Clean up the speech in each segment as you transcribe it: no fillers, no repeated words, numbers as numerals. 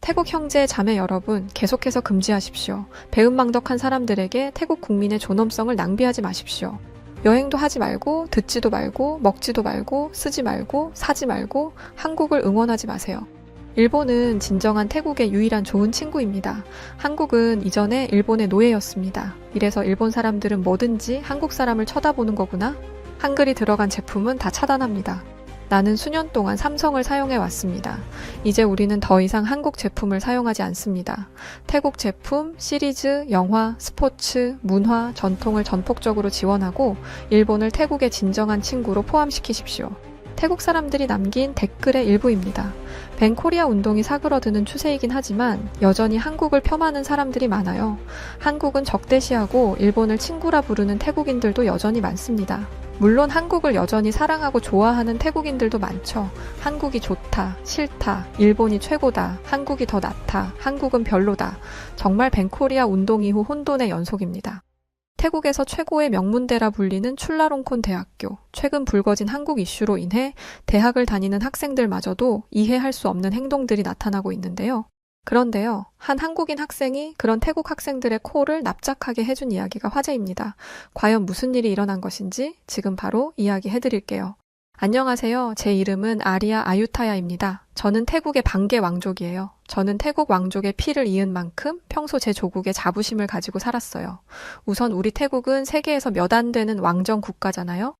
태국 형제 자매 여러분, 계속해서 금지하십시오. 배은망덕한 사람들에게 태국 국민의 존엄성을 낭비하지 마십시오. 여행도 하지 말고, 듣지도 말고, 먹지도 말고, 쓰지 말고, 사지 말고, 한국을 응원하지 마세요. 일본은 진정한 태국의 유일한 좋은 친구입니다. 한국은 이전에 일본의 노예였습니다. 이래서 일본 사람들은 뭐든지 한국 사람을 쳐다보는 거구나. 한글이 들어간 제품은 다 차단합니다. 나는 수년 동안 삼성을 사용해 왔습니다. 이제 우리는 더 이상 한국 제품을 사용하지 않습니다. 태국 제품, 시리즈, 영화, 스포츠, 문화, 전통을 전폭적으로 지원하고 일본을 태국의 진정한 친구로 포함시키십시오. 태국 사람들이 남긴 댓글의 일부입니다. 벤코리아 운동이 사그러드는 추세이긴 하지만 여전히 한국을 폄하하는 사람들이 많아요. 한국은 적대시하고 일본을 친구라 부르는 태국인들도 여전히 많습니다. 물론 한국을 여전히 사랑하고 좋아하는 태국인들도 많죠. 한국이 좋다, 싫다, 일본이 최고다, 한국이 더 낫다, 한국은 별로다. 정말 벤코리아 운동 이후 혼돈의 연속입니다. 태국에서 최고의 명문대라 불리는 출라롱콘 대학교. 최근 불거진 한국 이슈로 인해 대학을 다니는 학생들마저도 이해할 수 없는 행동들이 나타나고 있는데요. 그런데요, 한 한국인 학생이 그런 태국 학생들의 코를 납작하게 해준 이야기가 화제입니다. 과연 무슨 일이 일어난 것인지 지금 바로 이야기해드릴게요. 안녕하세요. 제 이름은 아리아 아유타야입니다. 저는 태국의 반개 왕족이에요. 저는 태국 왕족의 피를 이은 만큼 평소 제 조국의 자부심을 가지고 살았어요. 우선 우리 태국은 세계에서 몇 안 되는 왕정 국가잖아요.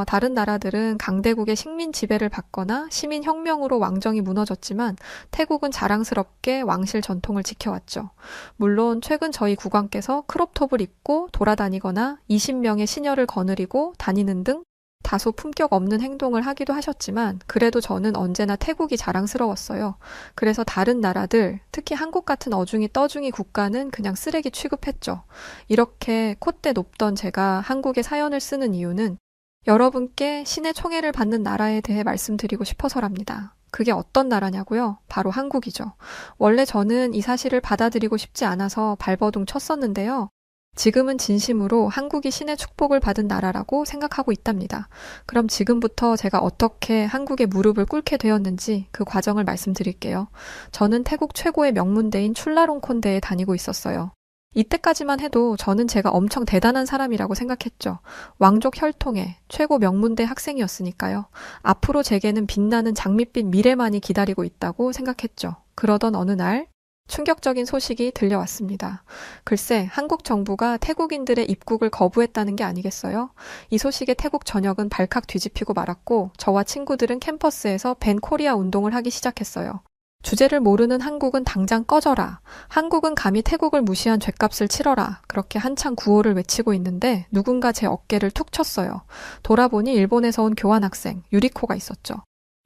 다른 나라들은 강대국의 식민 지배를 받거나 시민혁명으로 왕정이 무너졌지만 태국은 자랑스럽게 왕실 전통을 지켜왔죠. 물론 최근 저희 국왕께서 크롭톱을 입고 돌아다니거나 20명의 시녀를 거느리고 다니는 등 다소 품격 없는 행동을 하기도 하셨지만 그래도 저는 언제나 태국이 자랑스러웠어요. 그래서 다른 나라들, 특히 한국 같은 어중이 떠중이 국가는 그냥 쓰레기 취급했죠. 이렇게 콧대 높던 제가 한국에 사연을 쓰는 이유는 여러분께 신의 총애를 받는 나라에 대해 말씀드리고 싶어서랍니다. 그게 어떤 나라냐고요? 바로 한국이죠. 원래 저는 이 사실을 받아들이고 싶지 않아서 발버둥 쳤었는데요. 지금은 진심으로 한국이 신의 축복을 받은 나라라고 생각하고 있답니다. 그럼 지금부터 제가 어떻게 한국의 무릎을 꿇게 되었는지 그 과정을 말씀드릴게요. 저는 태국 최고의 명문대인 출라롱콘대에 다니고 있었어요. 이때까지만 해도 저는 제가 엄청 대단한 사람이라고 생각했죠. 왕족 혈통의 최고 명문대 학생이었으니까요. 앞으로 제게는 빛나는 장밋빛 미래만이 기다리고 있다고 생각했죠. 그러던 어느 날 충격적인 소식이 들려왔습니다. 글쎄, 한국 정부가 태국인들의 입국을 거부했다는 게 아니겠어요? 이 소식에 태국 전역은 발칵 뒤집히고 말았고 저와 친구들은 캠퍼스에서 벤 코리아 운동을 하기 시작했어요. 주제를 모르는 한국은 당장 꺼져라. 한국은 감히 태국을 무시한 죗값을 치러라. 그렇게 한창 구호를 외치고 있는데 누군가 제 어깨를 툭 쳤어요. 돌아보니 일본에서 온 교환학생 유리코가 있었죠.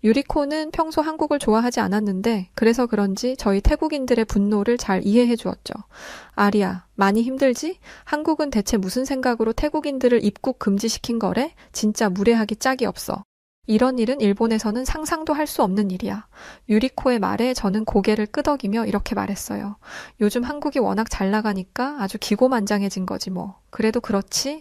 유리코는 평소 한국을 좋아하지 않았는데 그래서 그런지 저희 태국인들의 분노를 잘 이해해 주었죠. 아리야, 많이 힘들지? 한국은 대체 무슨 생각으로 태국인들을 입국 금지시킨 거래? 진짜 무례하기 짝이 없어. 이런 일은 일본에서는 상상도 할 수 없는 일이야. 유리코의 말에 저는 고개를 끄덕이며 이렇게 말했어요. 요즘 한국이 워낙 잘 나가니까 아주 기고만장해진 거지 뭐. 그래도 그렇지?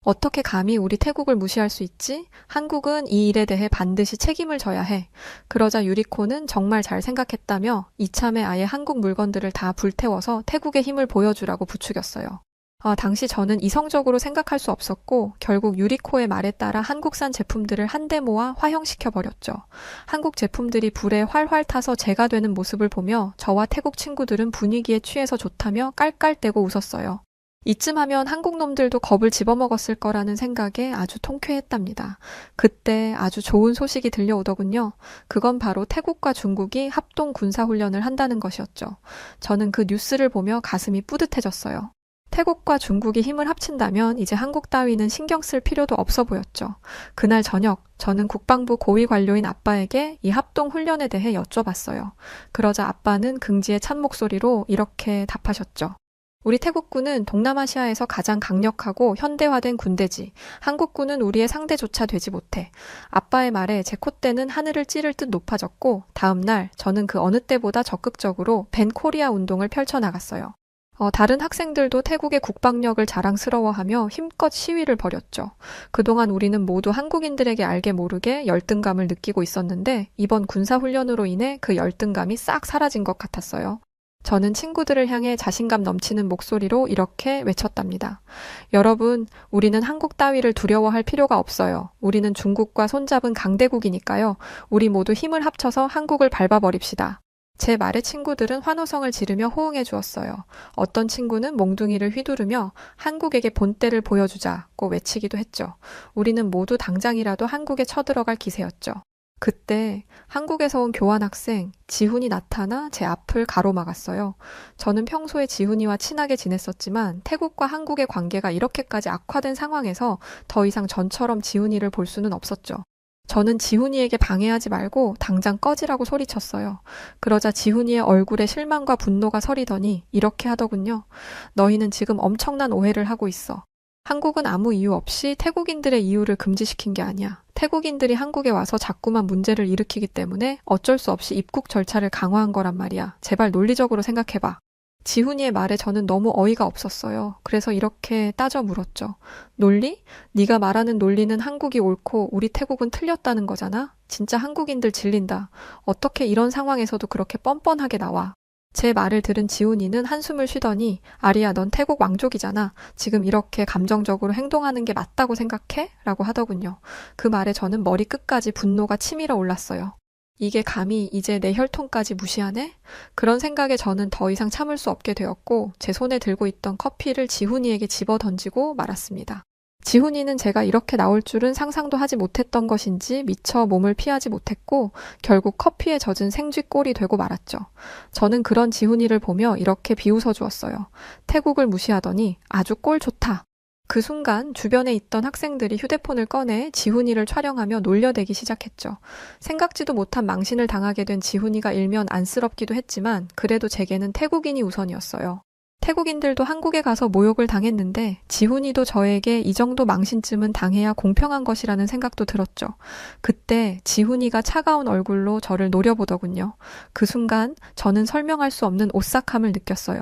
어떻게 감히 우리 태국을 무시할 수 있지? 한국은 이 일에 대해 반드시 책임을 져야 해. 그러자 유리코는 정말 잘 생각했다며 이참에 아예 한국 물건들을 다 불태워서 태국의 힘을 보여주라고 부추겼어요. 당시 저는 이성적으로 생각할 수 없었고 결국 유리코의 말에 따라 한국산 제품들을 한데 모아 화형시켜버렸죠. 한국 제품들이 불에 활활 타서 재가 되는 모습을 보며 저와 태국 친구들은 분위기에 취해서 좋다며 깔깔대고 웃었어요. 이쯤 하면 한국 놈들도 겁을 집어먹었을 거라는 생각에 아주 통쾌했답니다. 그때 아주 좋은 소식이 들려오더군요. 그건 바로 태국과 중국이 합동 군사훈련을 한다는 것이었죠. 저는 그 뉴스를 보며 가슴이 뿌듯해졌어요. 태국과 중국이 힘을 합친다면 이제 한국 따위는 신경 쓸 필요도 없어 보였죠. 그날 저녁 저는 국방부 고위 관료인 아빠에게 이 합동 훈련에 대해 여쭤봤어요. 그러자 아빠는 긍지의 찬 목소리로 이렇게 답하셨죠. 우리 태국군은 동남아시아에서 가장 강력하고 현대화된 군대지. 한국군은 우리의 상대조차 되지 못해. 아빠의 말에 제 콧대는 하늘을 찌를 듯 높아졌고 다음 날 저는 그 어느 때보다 적극적으로 벤 코리아 운동을 펼쳐나갔어요. 다른 학생들도 태국의 국방력을 자랑스러워하며 힘껏 시위를 벌였죠. 그동안 우리는 모두 한국인들에게 알게 모르게 열등감을 느끼고 있었는데 이번 군사훈련으로 인해 그 열등감이 싹 사라진 것 같았어요. 저는 친구들을 향해 자신감 넘치는 목소리로 이렇게 외쳤답니다. 여러분, 우리는 한국 따위를 두려워할 필요가 없어요. 우리는 중국과 손잡은 강대국이니까요. 우리 모두 힘을 합쳐서 한국을 밟아버립시다. 제 말에 친구들은 환호성을 지르며 호응해 주었어요. 어떤 친구는 몽둥이를 휘두르며 한국에게 본때를 보여주자고 외치기도 했죠. 우리는 모두 당장이라도 한국에 쳐들어갈 기세였죠. 그때 한국에서 온 교환학생 지훈이 나타나 제 앞을 가로막았어요. 저는 평소에 지훈이와 친하게 지냈었지만 태국과 한국의 관계가 이렇게까지 악화된 상황에서 더 이상 전처럼 지훈이를 볼 수는 없었죠. 저는 지훈이에게 방해하지 말고 당장 꺼지라고 소리쳤어요. 그러자 지훈이의 얼굴에 실망과 분노가 서리더니 이렇게 하더군요. 너희는 지금 엄청난 오해를 하고 있어. 한국은 아무 이유 없이 태국인들의 이유를 금지시킨 게 아니야. 태국인들이 한국에 와서 자꾸만 문제를 일으키기 때문에 어쩔 수 없이 입국 절차를 강화한 거란 말이야. 제발 논리적으로 생각해봐. 지훈이의 말에 저는 너무 어이가 없었어요. 그래서 이렇게 따져 물었죠. 논리? 네가 말하는 논리는 한국이 옳고 우리 태국은 틀렸다는 거잖아? 진짜 한국인들 질린다. 어떻게 이런 상황에서도 그렇게 뻔뻔하게 나와? 제 말을 들은 지훈이는 한숨을 쉬더니 아리야, 넌 태국 왕족이잖아. 지금 이렇게 감정적으로 행동하는 게 맞다고 생각해? 라고 하더군요. 그 말에 저는 머리 끝까지 분노가 치밀어 올랐어요. 이게 감히 이제 내 혈통까지 무시하네? 그런 생각에 저는 더 이상 참을 수 없게 되었고 제 손에 들고 있던 커피를 지훈이에게 집어 던지고 말았습니다. 지훈이는 제가 이렇게 나올 줄은 상상도 하지 못했던 것인지 미처 몸을 피하지 못했고 결국 커피에 젖은 생쥐꼴이 되고 말았죠. 저는 그런 지훈이를 보며 이렇게 비웃어 주었어요. 태국을 무시하더니 아주 꼴 좋다. 그 순간 주변에 있던 학생들이 휴대폰을 꺼내 지훈이를 촬영하며 놀려대기 시작했죠. 생각지도 못한 망신을 당하게 된 지훈이가 일면 안쓰럽기도 했지만 그래도 제게는 태국인이 우선이었어요. 태국인들도 한국에 가서 모욕을 당했는데 지훈이도 저에게 이 정도 망신쯤은 당해야 공평한 것이라는 생각도 들었죠. 그때 지훈이가 차가운 얼굴로 저를 노려보더군요. 그 순간 저는 설명할 수 없는 오싹함을 느꼈어요.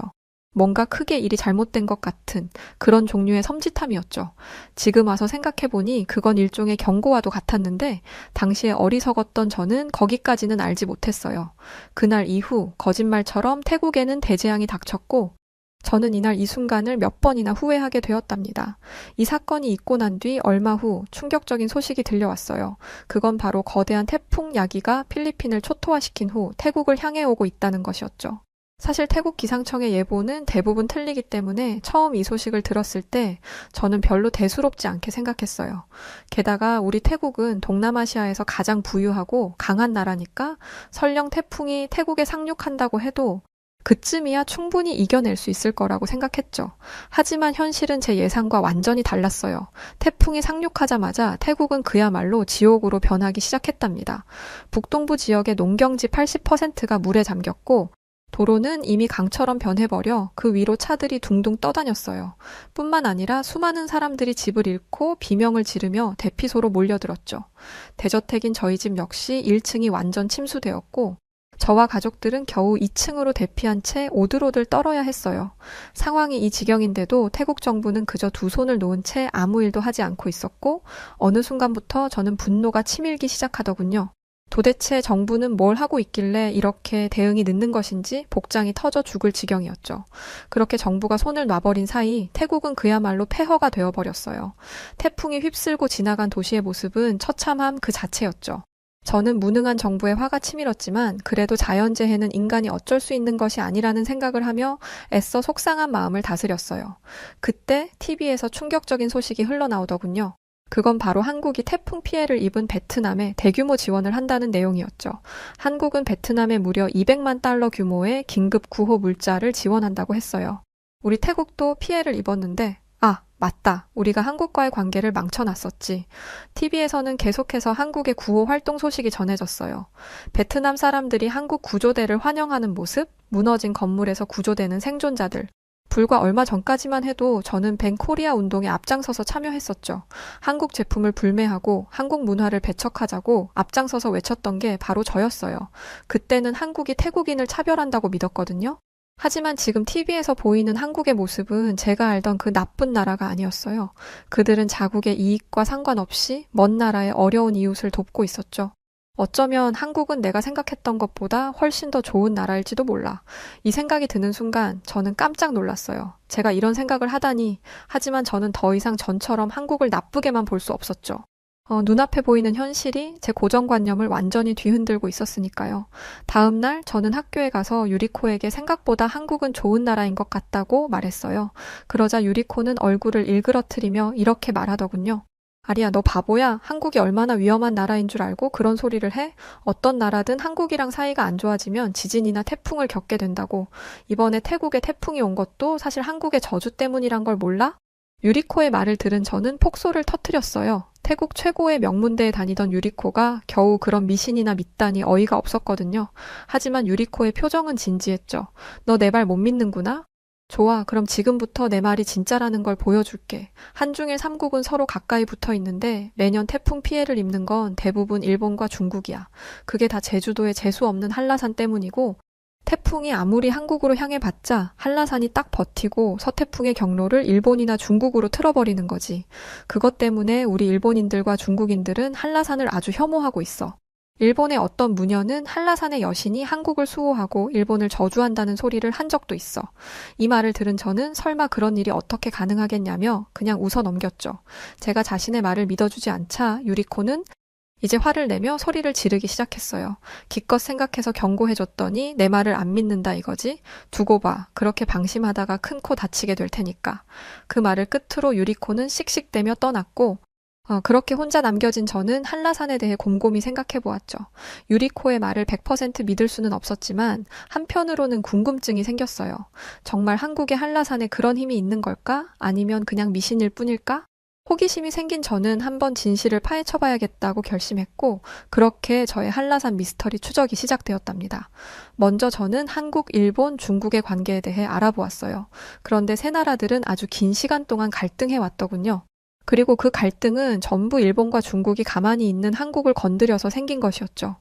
뭔가 크게 일이 잘못된 것 같은 그런 종류의 섬찟함이었죠. 지금 와서 생각해보니 그건 일종의 경고와도 같았는데 당시에 어리석었던 저는 거기까지는 알지 못했어요. 그날 이후 거짓말처럼 태국에는 대재앙이 닥쳤고 저는 이날 이 순간을 몇 번이나 후회하게 되었답니다. 이 사건이 있고 난 뒤 얼마 후 충격적인 소식이 들려왔어요. 그건 바로 거대한 태풍 야기가 필리핀을 초토화시킨 후 태국을 향해 오고 있다는 것이었죠. 사실 태국 기상청의 예보는 대부분 틀리기 때문에 처음 이 소식을 들었을 때 저는 별로 대수롭지 않게 생각했어요. 게다가 우리 태국은 동남아시아에서 가장 부유하고 강한 나라니까 설령 태풍이 태국에 상륙한다고 해도 그쯤이야 충분히 이겨낼 수 있을 거라고 생각했죠. 하지만 현실은 제 예상과 완전히 달랐어요. 태풍이 상륙하자마자 태국은 그야말로 지옥으로 변하기 시작했답니다. 북동부 지역의 농경지 80%가 물에 잠겼고 도로는 이미 강처럼 변해버려 그 위로 차들이 둥둥 떠다녔어요. 뿐만 아니라 수많은 사람들이 집을 잃고 비명을 지르며 대피소로 몰려들었죠. 대저택인 저희 집 역시 1층이 완전 침수되었고 저와 가족들은 겨우 2층으로 대피한 채 오들오들 떨어야 했어요. 상황이 이 지경인데도 태국 정부는 그저 두 손을 놓은 채 아무 일도 하지 않고 있었고 어느 순간부터 저는 분노가 치밀기 시작하더군요. 도대체 정부는 뭘 하고 있길래 이렇게 대응이 늦는 것인지 복장이 터져 죽을 지경이었죠. 그렇게 정부가 손을 놔버린 사이 태국은 그야말로 폐허가 되어버렸어요. 태풍이 휩쓸고 지나간 도시의 모습은 처참함 그 자체였죠. 저는 무능한 정부에 화가 치밀었지만 그래도 자연재해는 인간이 어쩔 수 있는 것이 아니라는 생각을 하며 애써 속상한 마음을 다스렸어요. 그때 TV에서 충격적인 소식이 흘러나오더군요. 그건 바로 한국이 태풍 피해를 입은 베트남에 대규모 지원을 한다는 내용이었죠. 한국은 베트남에 무려 200만 달러 규모의 긴급 구호 물자를 지원한다고 했어요. 우리 태국도 피해를 입었는데 맞다. 우리가 한국과의 관계를 망쳐놨었지. TV에서는 계속해서 한국의 구호 활동 소식이 전해졌어요. 베트남 사람들이 한국 구조대를 환영하는 모습, 무너진 건물에서 구조되는 생존자들. 불과 얼마 전까지만 해도 저는 벤코리아 운동에 앞장서서 참여했었죠. 한국 제품을 불매하고 한국 문화를 배척하자고 앞장서서 외쳤던 게 바로 저였어요. 그때는 한국이 태국인을 차별한다고 믿었거든요. 하지만 지금 TV에서 보이는 한국의 모습은 제가 알던 그 나쁜 나라가 아니었어요. 그들은 자국의 이익과 상관없이 먼 나라의 어려운 이웃을 돕고 있었죠. 어쩌면 한국은 내가 생각했던 것보다 훨씬 더 좋은 나라일지도 몰라. 이 생각이 드는 순간 저는 깜짝 놀랐어요. 제가 이런 생각을 하다니. 하지만 저는 더 이상 전처럼 한국을 나쁘게만 볼 수 없었죠. 눈앞에 보이는 현실이 제 고정관념을 완전히 뒤흔들고 있었으니까요. 다음 날 저는 학교에 가서 유리코에게 생각보다 한국은 좋은 나라인 것 같다고 말했어요. 그러자 유리코는 얼굴을 일그러뜨리며 이렇게 말하더군요. 아리야, 너 바보야? 한국이 얼마나 위험한 나라인 줄 알고 그런 소리를 해? 어떤 나라든 한국이랑 사이가 안 좋아지면 지진이나 태풍을 겪게 된다고. 이번에 태국에 태풍이 온 것도 사실 한국의 저주 때문이란 걸 몰라? 유리코의 말을 들은 저는 폭소를 터뜨렸어요. 태국 최고의 명문대에 다니던 유리코가 겨우 그런 미신이나 믿다니 어이가 없었거든요. 하지만 유리코의 표정은 진지했죠. 너 내 말 못 믿는구나? 좋아, 그럼 지금부터 내 말이 진짜라는 걸 보여줄게. 한중일 3국은 서로 가까이 붙어 있는데 매년 태풍 피해를 입는 건 대부분 일본과 중국이야. 그게 다 제주도의 재수 없는 한라산 때문이고 태풍이 아무리 한국으로 향해 봤자 한라산이 딱 버티고 서태풍의 경로를 일본이나 중국으로 틀어버리는 거지. 그것 때문에 우리 일본인들과 중국인들은 한라산을 아주 혐오하고 있어. 일본의 어떤 무녀는 한라산의 여신이 한국을 수호하고 일본을 저주한다는 소리를 한 적도 있어. 이 말을 들은 저는 설마 그런 일이 어떻게 가능하겠냐며 그냥 웃어 넘겼죠. 제가 자신의 말을 믿어주지 않자 유리코는 이제 화를 내며 소리를 지르기 시작했어요. 기껏 생각해서 경고해줬더니 내 말을 안 믿는다 이거지? 두고 봐. 그렇게 방심하다가 큰 코 다치게 될 테니까. 그 말을 끝으로 유리코는 씩씩대며 떠났고 그렇게 혼자 남겨진 저는 한라산에 대해 곰곰이 생각해 보았죠. 유리코의 말을 100% 믿을 수는 없었지만 한편으로는 궁금증이 생겼어요. 정말 한국의 한라산에 그런 힘이 있는 걸까? 아니면 그냥 미신일 뿐일까? 호기심이 생긴 저는 한번 진실을 파헤쳐 봐야겠다고 결심했고 그렇게 저의 한라산 미스터리 추적이 시작되었답니다. 먼저 저는 한국, 일본, 중국의 관계에 대해 알아보았어요. 그런데 세 나라들은 아주 긴 시간 동안 갈등해 왔더군요. 그리고 그 갈등은 전부 일본과 중국이 가만히 있는 한국을 건드려서 생긴 것이었죠.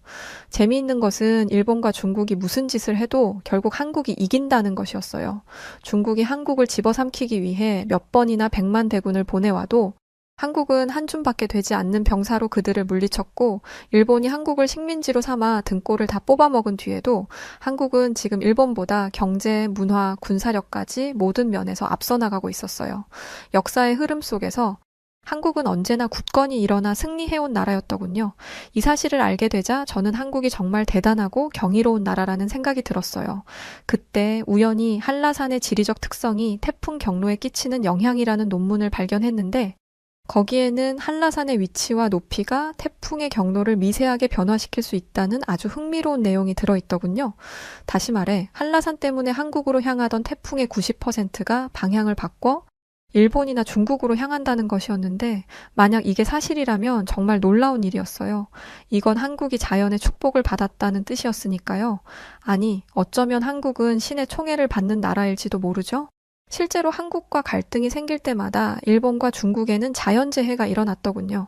재미있는 것은 일본과 중국이 무슨 짓을 해도 결국 한국이 이긴다는 것이었어요. 중국이 한국을 집어삼키기 위해 몇 번이나 100만 대군을 보내와도 한국은 한 줌밖에 되지 않는 병사로 그들을 물리쳤고 일본이 한국을 식민지로 삼아 등골을 다 뽑아먹은 뒤에도 한국은 지금 일본보다 경제, 문화, 군사력까지 모든 면에서 앞서 나가고 있었어요. 역사의 흐름 속에서 한국은 언제나 굳건히 일어나 승리해온 나라였더군요. 이 사실을 알게 되자 저는 한국이 정말 대단하고 경이로운 나라라는 생각이 들었어요. 그때 우연히 한라산의 지리적 특성이 태풍 경로에 끼치는 영향이라는 논문을 발견했는데 거기에는 한라산의 위치와 높이가 태풍의 경로를 미세하게 변화시킬 수 있다는 아주 흥미로운 내용이 들어있더군요. 다시 말해 한라산 때문에 한국으로 향하던 태풍의 90%가 방향을 바꿔 일본이나 중국으로 향한다는 것이었는데 만약 이게 사실이라면 정말 놀라운 일이었어요. 이건 한국이 자연의 축복을 받았다는 뜻이었으니까요. 아니, 어쩌면 한국은 신의 총애를 받는 나라일지도 모르죠? 실제로 한국과 갈등이 생길 때마다 일본과 중국에는 자연재해가 일어났더군요.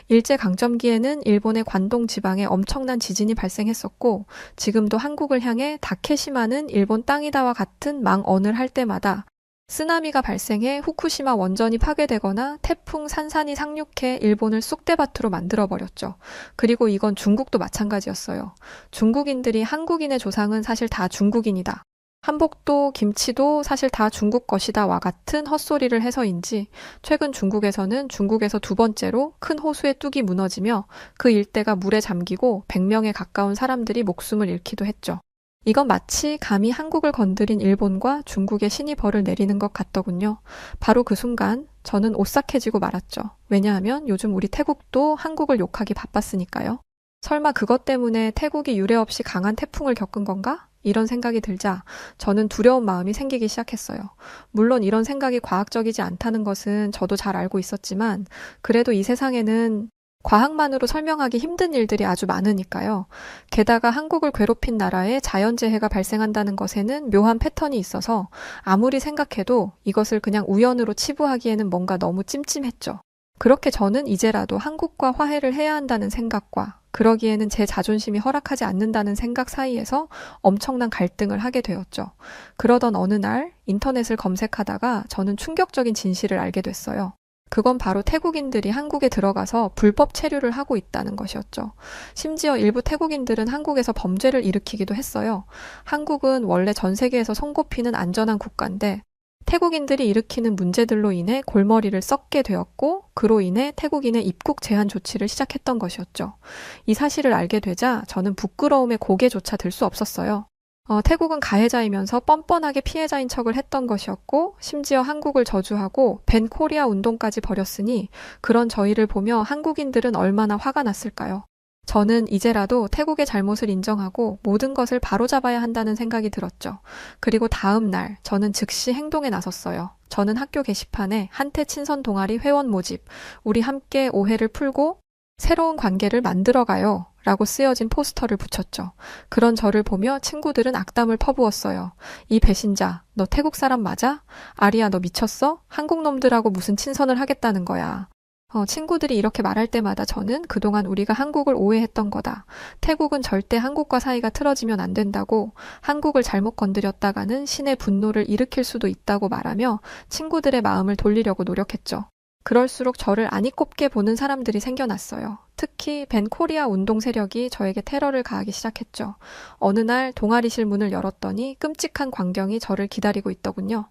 일제강점기에는 일본의 관동 지방에 엄청난 지진이 발생했었고 지금도 한국을 향해 다케시마는 일본 땅이다와 같은 망언을 할 때마다 쓰나미가 발생해 후쿠시마 원전이 파괴되거나 태풍 산산이 상륙해 일본을 쑥대밭으로 만들어버렸죠. 그리고 이건 중국도 마찬가지였어요. 중국인들이 한국인의 조상은 사실 다 중국인이다. 한복도 김치도 사실 다 중국 것이다와 같은 헛소리를 해서인지 최근 중국에서는 중국에서 두 번째로 큰 호수의 뚝이 무너지며 그 일대가 물에 잠기고 100명에 가까운 사람들이 목숨을 잃기도 했죠. 이건 마치 감히 한국을 건드린 일본과 중국의 신이 벌을 내리는 것 같더군요. 바로 그 순간 저는 오싹해지고 말았죠. 왜냐하면 요즘 우리 태국도 한국을 욕하기 바빴으니까요. 설마 그것 때문에 태국이 유례없이 강한 태풍을 겪은 건가? 이런 생각이 들자 저는 두려운 마음이 생기기 시작했어요. 물론 이런 생각이 과학적이지 않다는 것은 저도 잘 알고 있었지만 그래도 이 세상에는 과학만으로 설명하기 힘든 일들이 아주 많으니까요. 게다가 한국을 괴롭힌 나라에 자연재해가 발생한다는 것에는 묘한 패턴이 있어서 아무리 생각해도 이것을 그냥 우연으로 치부하기에는 뭔가 너무 찜찜했죠. 그렇게 저는 이제라도 한국과 화해를 해야 한다는 생각과 그러기에는 제 자존심이 허락하지 않는다는 생각 사이에서 엄청난 갈등을 하게 되었죠. 그러던 어느 날 인터넷을 검색하다가 저는 충격적인 진실을 알게 됐어요. 그건 바로 태국인들이 한국에 들어가서 불법 체류를 하고 있다는 것이었죠. 심지어 일부 태국인들은 한국에서 범죄를 일으키기도 했어요. 한국은 원래 전 세계에서 손꼽히는 안전한 국가인데 태국인들이 일으키는 문제들로 인해 골머리를 썩게 되었고 그로 인해 태국인의 입국 제한 조치를 시작했던 것이었죠. 이 사실을 알게 되자 저는 부끄러움에 고개조차 들 수 없었어요. 태국은 가해자이면서 뻔뻔하게 피해자인 척을 했던 것이었고 심지어 한국을 저주하고 밴 코리아 운동까지 벌였으니 그런 저희를 보며 한국인들은 얼마나 화가 났을까요? 저는 이제라도 태국의 잘못을 인정하고 모든 것을 바로잡아야 한다는 생각이 들었죠. 그리고 다음 날 저는 즉시 행동에 나섰어요. 저는 학교 게시판에 한태 친선 동아리 회원 모집, 우리 함께 오해를 풀고 새로운 관계를 만들어가요 라고 쓰여진 포스터를 붙였죠. 그런 저를 보며 친구들은 악담을 퍼부었어요. 이 배신자, 너 태국 사람 맞아? 아리야, 너 미쳤어? 한국 놈들하고 무슨 친선을 하겠다는 거야. 친구들이 이렇게 말할 때마다 저는 그동안 우리가 한국을 오해했던 거다. 태국은 절대 한국과 사이가 틀어지면 안 된다고, 한국을 잘못 건드렸다가는 신의 분노를 일으킬 수도 있다고 말하며 친구들의 마음을 돌리려고 노력했죠. 그럴수록 저를 아니 꼽게 보는 사람들이 생겨났어요. 특히 밴 코리아 운동 세력이 저에게 테러를 가하기 시작했죠. 어느 날 동아리실 문을 열었더니 끔찍한 광경이 저를 기다리고 있더군요.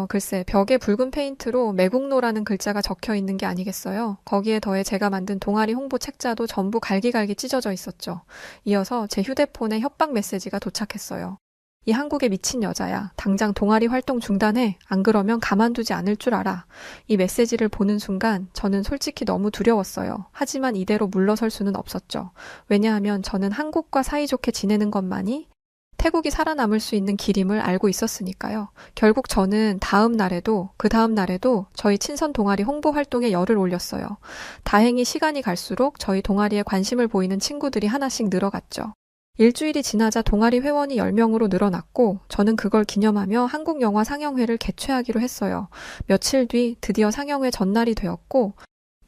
글쎄, 벽에 붉은 페인트로 매국노라는 글자가 적혀 있는 게 아니겠어요? 거기에 더해 제가 만든 동아리 홍보 책자도 전부 갈기갈기 찢어져 있었죠. 이어서 제 휴대폰에 협박 메시지가 도착했어요. 이 한국에 미친 여자야. 당장 동아리 활동 중단해. 안 그러면 가만두지 않을 줄 알아. 이 메시지를 보는 순간 저는 솔직히 너무 두려웠어요. 하지만 이대로 물러설 수는 없었죠. 왜냐하면 저는 한국과 사이좋게 지내는 것만이 태국이 살아남을 수 있는 길임을 알고 있었으니까요. 결국 저는 그 다음 날에도 저희 친선 동아리 홍보 활동에 열을 올렸어요. 다행히 시간이 갈수록 저희 동아리에 관심을 보이는 친구들이 하나씩 늘어갔죠. 일주일이 지나자 동아리 회원이 10명으로 늘어났고 저는 그걸 기념하며 한국 영화 상영회를 개최하기로 했어요. 며칠 뒤 드디어 상영회 전날이 되었고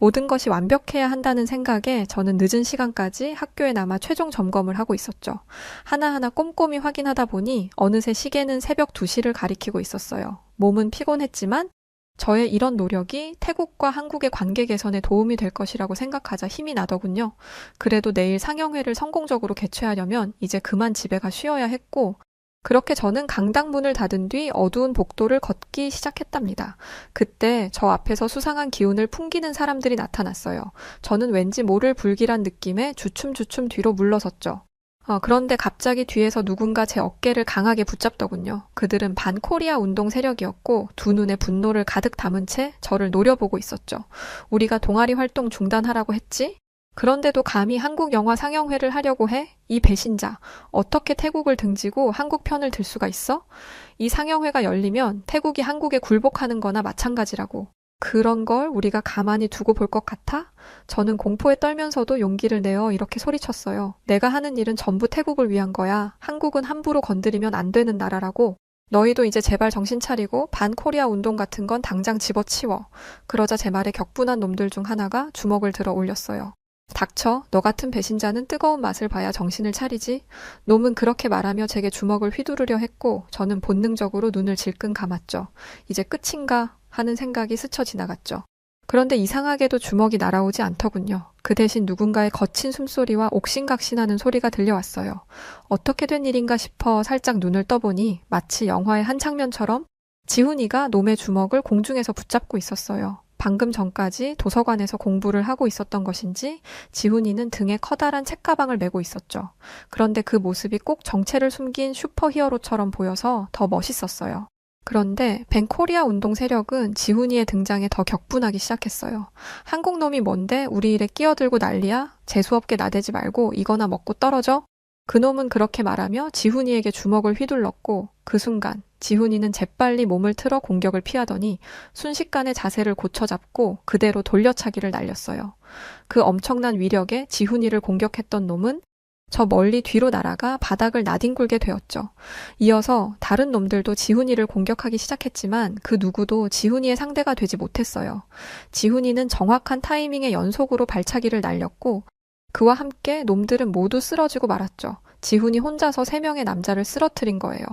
모든 것이 완벽해야 한다는 생각에 저는 늦은 시간까지 학교에 남아 최종 점검을 하고 있었죠. 하나하나 꼼꼼히 확인하다 보니 어느새 시계는 새벽 2시를 가리키고 있었어요. 몸은 피곤했지만 저의 이런 노력이 태국과 한국의 관계 개선에 도움이 될 것이라고 생각하자 힘이 나더군요. 그래도 내일 상영회를 성공적으로 개최하려면 이제 그만 집에 가 쉬어야 했고 그렇게 저는 강당문을 닫은 뒤 어두운 복도를 걷기 시작했답니다. 그때 저 앞에서 수상한 기운을 풍기는 사람들이 나타났어요. 저는 왠지 모를 불길한 느낌에 주춤주춤 뒤로 물러섰죠. 그런데 갑자기 뒤에서 누군가 제 어깨를 강하게 붙잡더군요. 그들은 반코리아 운동 세력이었고 두 눈에 분노를 가득 담은 채 저를 노려보고 있었죠. 우리가 동아리 활동 중단하라고 했지? 그런데도 감히 한국 영화 상영회를 하려고 해? 이 배신자, 어떻게 태국을 등지고 한국 편을 들 수가 있어? 이 상영회가 열리면 태국이 한국에 굴복하는 거나 마찬가지라고. 그런 걸 우리가 가만히 두고 볼 것 같아? 저는 공포에 떨면서도 용기를 내어 이렇게 소리쳤어요. 내가 하는 일은 전부 태국을 위한 거야. 한국은 함부로 건드리면 안 되는 나라라고. 너희도 이제 제발 정신 차리고 반코리아 운동 같은 건 당장 집어치워. 그러자 제 말에 격분한 놈들 중 하나가 주먹을 들어 올렸어요. 닥쳐, 너 같은 배신자는 뜨거운 맛을 봐야 정신을 차리지. 놈은 그렇게 말하며 제게 주먹을 휘두르려 했고 저는 본능적으로 눈을 질끈 감았죠. 이제 끝인가 하는 생각이 스쳐 지나갔죠. 그런데 이상하게도 주먹이 날아오지 않더군요. 그 대신 누군가의 거친 숨소리와 옥신각신하는 소리가 들려왔어요. 어떻게 된 일인가 싶어 살짝 눈을 떠보니 마치 영화의 한 장면처럼 지훈이가 놈의 주먹을 공중에서 붙잡고 있었어요. 방금 전까지 도서관에서 공부를 하고 있었던 것인지 지훈이는 등에 커다란 책가방을 메고 있었죠. 그런데 그 모습이 꼭 정체를 숨긴 슈퍼히어로처럼 보여서 더 멋있었어요. 그런데 밴코리아 운동 세력은 지훈이의 등장에 더 격분하기 시작했어요. 한국 놈이 뭔데 우리 일에 끼어들고 난리야? 재수없게 나대지 말고 이거나 먹고 떨어져? 그놈은 그렇게 말하며 지훈이에게 주먹을 휘둘렀고 그 순간 지훈이는 재빨리 몸을 틀어 공격을 피하더니 순식간에 자세를 고쳐잡고 그대로 돌려차기를 날렸어요. 그 엄청난 위력에 지훈이를 공격했던 놈은 저 멀리 뒤로 날아가 바닥을 나뒹굴게 되었죠. 이어서 다른 놈들도 지훈이를 공격하기 시작했지만 그 누구도 지훈이의 상대가 되지 못했어요. 지훈이는 정확한 타이밍의 연속으로 발차기를 날렸고 그와 함께 놈들은 모두 쓰러지고 말았죠. 지훈이 혼자서 3명의 남자를 쓰러뜨린 거예요.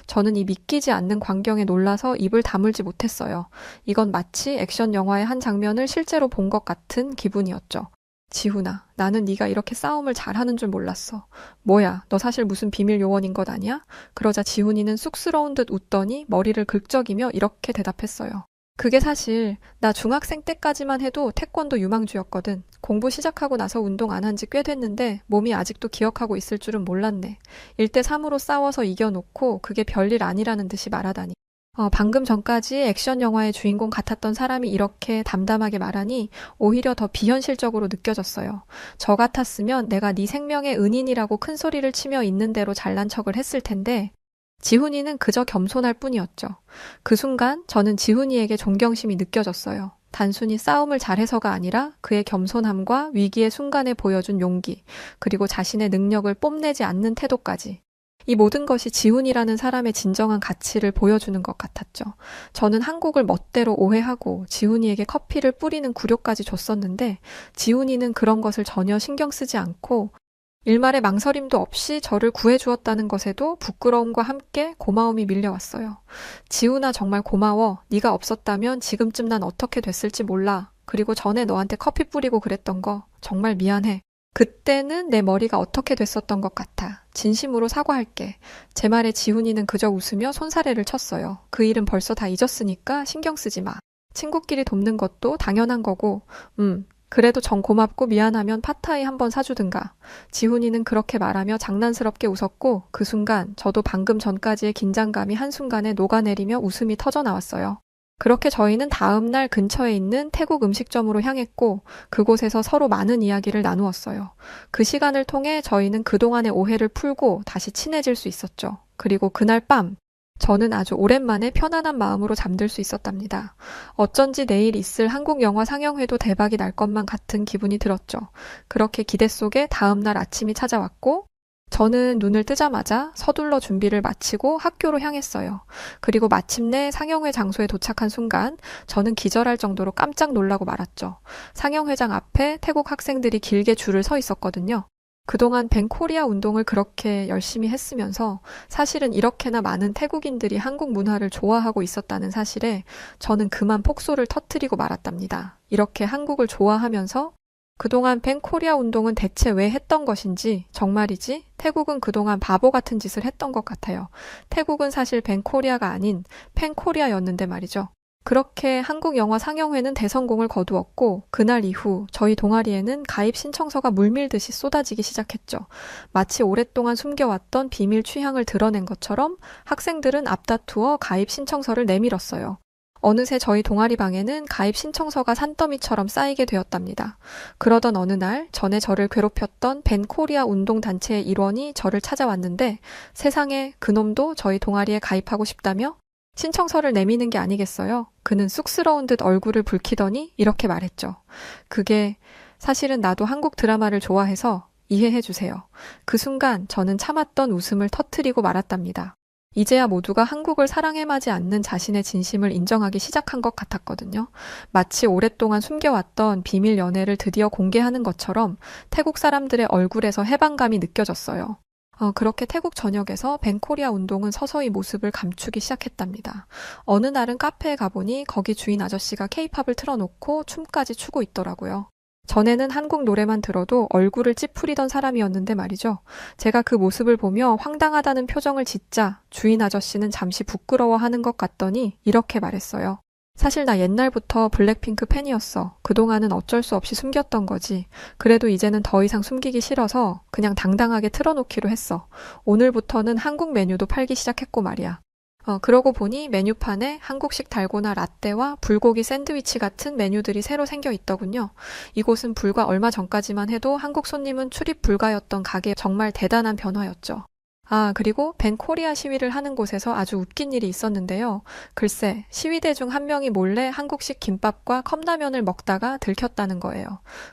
저는 이 믿기지 않는 광경에 놀라서 입을 다물지 못했어요. 이건 마치 액션 영화의 한 장면을 실제로 본 것 같은 기분이었죠. 지훈아, 나는 네가 이렇게 싸움을 잘하는 줄 몰랐어. 뭐야, 너 사실 무슨 비밀 요원인 것 아니야? 그러자 지훈이는 쑥스러운 듯 웃더니 머리를 긁적이며 이렇게 대답했어요. 그게 사실 나 중학생 때까지만 해도 태권도 유망주였거든. 공부 시작하고 나서 운동 안 한 지 꽤 됐는데 몸이 아직도 기억하고 있을 줄은 몰랐네. 1대 3으로 싸워서 이겨놓고 그게 별일 아니라는 듯이 말하다니. 방금 전까지 액션 영화의 주인공 같았던 사람이 이렇게 담담하게 말하니 오히려 더 비현실적으로 느껴졌어요. 저 같았으면 내가 네 생명의 은인이라고 큰 소리를 치며 있는 대로 잘난 척을 했을 텐데 지훈이는 그저 겸손할 뿐이었죠. 그 순간 저는 지훈이에게 존경심이 느껴졌어요. 단순히 싸움을 잘해서가 아니라 그의 겸손함과 위기의 순간에 보여준 용기, 그리고 자신의 능력을 뽐내지 않는 태도까지. 이 모든 것이 지훈이라는 사람의 진정한 가치를 보여주는 것 같았죠. 저는 한국을 멋대로 오해하고 지훈이에게 커피를 뿌리는 굴욕까지 줬었는데 지훈이는 그런 것을 전혀 신경 쓰지 않고 일말의 망설임도 없이 저를 구해주었다는 것에도 부끄러움과 함께 고마움이 밀려왔어요. 지훈아, 정말 고마워. 네가 없었다면 지금쯤 난 어떻게 됐을지 몰라. 그리고 전에 너한테 커피 뿌리고 그랬던 거 정말 미안해. 그때는 내 머리가 어떻게 됐었던 것 같아. 진심으로 사과할게. 제 말에 지훈이는 그저 웃으며 손사래를 쳤어요. 그 일은 벌써 다 잊었으니까 신경 쓰지 마. 친구끼리 돕는 것도 당연한 거고, 그래도 정 고맙고 미안하면 팟타이 한번 사주든가. 지훈이는 그렇게 말하며 장난스럽게 웃었고 그 순간 저도 방금 전까지의 긴장감이 한순간에 녹아내리며 웃음이 터져 나왔어요. 그렇게 저희는 다음 날 근처에 있는 태국 음식점으로 향했고 그곳에서 서로 많은 이야기를 나누었어요. 그 시간을 통해 저희는 그동안의 오해를 풀고 다시 친해질 수 있었죠. 그리고 그날 밤 저는 아주 오랜만에 편안한 마음으로 잠들 수 있었답니다. 어쩐지 내일 있을 한국 영화 상영회도 대박이 날 것만 같은 기분이 들었죠. 그렇게 기대 속에 다음 날 아침이 찾아왔고 저는 눈을 뜨자마자 서둘러 준비를 마치고 학교로 향했어요. 그리고 마침내 상영회 장소에 도착한 순간 저는 기절할 정도로 깜짝 놀라고 말았죠. 상영회장 앞에 태국 학생들이 길게 줄을 서 있었거든요. 그동안 벤코리아 운동을 그렇게 열심히 했으면서 사실은 이렇게나 많은 태국인들이 한국 문화를 좋아하고 있었다는 사실에 저는 그만 폭소를 터뜨리고 말았답니다. 이렇게 한국을 좋아하면서 그동안 팬코리아 운동은 대체 왜 했던 것인지, 정말이지 태국은 그동안 바보 같은 짓을 했던 것 같아요. 태국은 사실 팬코리아가 아닌 팬코리아였는데 말이죠. 그렇게 한국 영화 상영회는 대성공을 거두었고 그날 이후 저희 동아리에는 가입 신청서가 물밀듯이 쏟아지기 시작했죠. 마치 오랫동안 숨겨왔던 비밀 취향을 드러낸 것처럼 학생들은 앞다투어 가입 신청서를 내밀었어요. 어느새 저희 동아리 방에는 가입 신청서가 산더미처럼 쌓이게 되었답니다. 그러던 어느 날 전에 저를 괴롭혔던 벤코리아 운동단체의 일원이 저를 찾아왔는데 세상에 그놈도 저희 동아리에 가입하고 싶다며 신청서를 내미는 게 아니겠어요? 그는 쑥스러운 듯 얼굴을 붉히더니 이렇게 말했죠. 그게 사실은 나도 한국 드라마를 좋아해서 이해해 주세요. 그 순간 저는 참았던 웃음을 터뜨리고 말았답니다. 이제야 모두가 한국을 사랑해마지 않는 자신의 진심을 인정하기 시작한 것 같았거든요. 마치 오랫동안 숨겨왔던 비밀 연애를 드디어 공개하는 것처럼 태국 사람들의 얼굴에서 해방감이 느껴졌어요. 그렇게 태국 전역에서 벤코리아 운동은 서서히 모습을 감추기 시작했답니다. 어느 날은 카페에 가보니 거기 주인 아저씨가 케이팝을 틀어놓고 춤까지 추고 있더라고요. 전에는 한국 노래만 들어도 얼굴을 찌푸리던 사람이었는데 말이죠. 제가 그 모습을 보며 황당하다는 표정을 짓자 주인 아저씨는 잠시 부끄러워하는 것 같더니 이렇게 말했어요. 사실 나 옛날부터 블랙핑크 팬이었어. 그동안은 어쩔 수 없이 숨겼던 거지. 그래도 이제는 더 이상 숨기기 싫어서 그냥 당당하게 틀어놓기로 했어. 오늘부터는 한국 메뉴도 팔기 시작했고 말이야. 그러고 보니 메뉴판에 한국식 달고나 라떼와 불고기 샌드위치 같은 메뉴들이 새로 생겨 있더군요. 이곳은 불과 얼마 전까지만 해도 한국 손님은 출입 불가였던 가게 정말 대단한 변화였죠. 그리고 벤코리아 시위를 하는 곳에서 아주 웃긴 일이 있었는데요. 글쎄, 시위대 중 한 명이 몰래 한국식 김밥과 컵라면을 먹다가 들켰다는 거예요.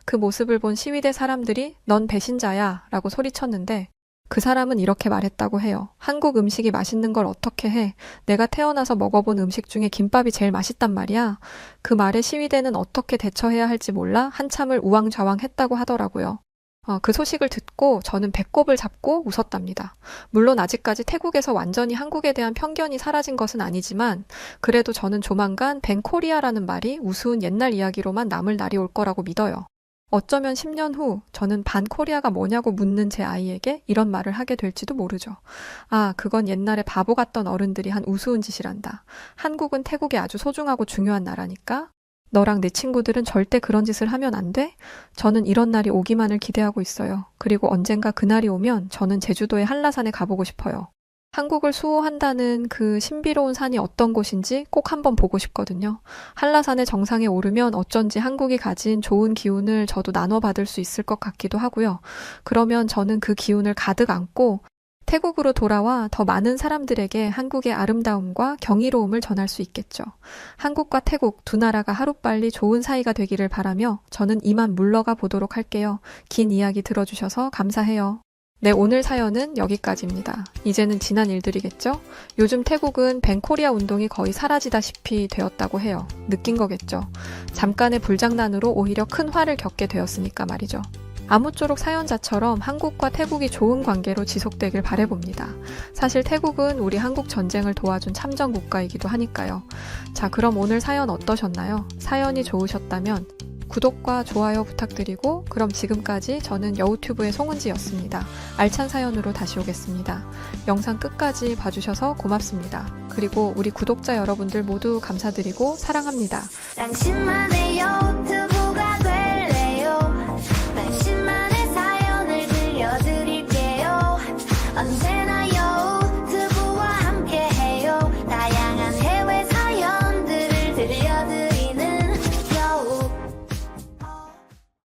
그 모습을 본 시위대 사람들이 넌 배신자야 라고 소리쳤는데 그 사람은 이렇게 말했다고 해요. 한국 음식이 맛있는 걸 어떻게 해? 내가 태어나서 먹어본 음식 중에 김밥이 제일 맛있단 말이야. 그 말에 시위대는 어떻게 대처해야 할지 몰라 한참을 우왕좌왕했다고 하더라고요. 그 소식을 듣고 저는 배꼽을 잡고 웃었답니다. 물론 아직까지 태국에서 완전히 한국에 대한 편견이 사라진 것은 아니지만 그래도 저는 조만간 벤코리아라는 말이 우스운 옛날 이야기로만 남을 날이 올 거라고 믿어요. 어쩌면 10년 후 저는 반코리아가 뭐냐고 묻는 제 아이에게 이런 말을 하게 될지도 모르죠. 아, 그건 옛날에 바보 같던 어른들이 한 우스운 짓이란다. 한국은 태국에 아주 소중하고 중요한 나라니까. 너랑 내 친구들은 절대 그런 짓을 하면 안 돼? 저는 이런 날이 오기만을 기대하고 있어요. 그리고 언젠가 그날이 오면 저는 제주도의 한라산에 가보고 싶어요. 한국을 수호한다는 그 신비로운 산이 어떤 곳인지 꼭 한번 보고 싶거든요. 한라산의 정상에 오르면 어쩐지 한국이 가진 좋은 기운을 저도 나눠받을 수 있을 것 같기도 하고요. 그러면 저는 그 기운을 가득 안고 태국으로 돌아와 더 많은 사람들에게 한국의 아름다움과 경이로움을 전할 수 있겠죠. 한국과 태국 두 나라가 하루빨리 좋은 사이가 되기를 바라며 저는 이만 물러가 보도록 할게요. 긴 이야기 들어주셔서 감사해요. 네, 오늘 사연은 여기까지입니다. 이제는 지난 일들이겠죠? 요즘 태국은 벤코리아 운동이 거의 사라지다시피 되었다고 해요. 느낀 거겠죠? 잠깐의 불장난으로 오히려 큰 화를 겪게 되었으니까 말이죠. 아무쪼록 사연자처럼 한국과 태국이 좋은 관계로 지속되길 바라봅니다. 사실 태국은 우리 한국 전쟁을 도와준 참전 국가이기도 하니까요. 자, 그럼 오늘 사연 어떠셨나요? 사연이 좋으셨다면 구독과 좋아요 부탁드리고 그럼 지금까지 저는 여우튜브의 송은지였습니다. 알찬 사연으로 다시 오겠습니다. 영상 끝까지 봐주셔서 고맙습니다. 그리고 우리 구독자 여러분들 모두 감사드리고 사랑합니다. 당신만의 유튜브